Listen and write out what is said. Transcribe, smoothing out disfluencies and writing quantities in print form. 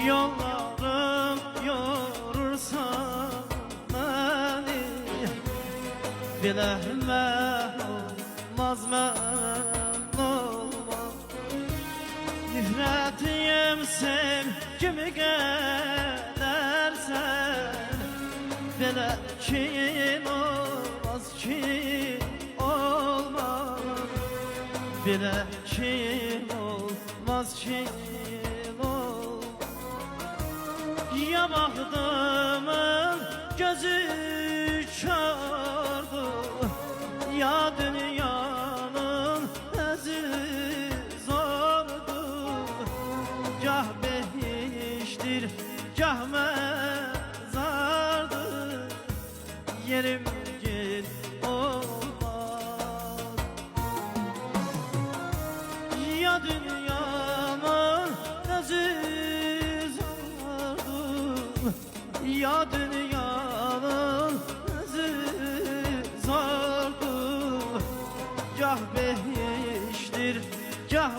Yollarım yorursa beni, bilehme olmaz mən olmaz. Nifrətiyim sevgimi qədərsən, belə kim olmaz ki olmaz. Belə kim olmaz ki olmaz. Ya baxdımın gözü kördur, ya dünyanın özü zordur. Gah behiştir, gah məzardır, yerim git olmaz. Ya dünyanın özü zordur, ya dünyanın özü zordur. Gah behiştir, gah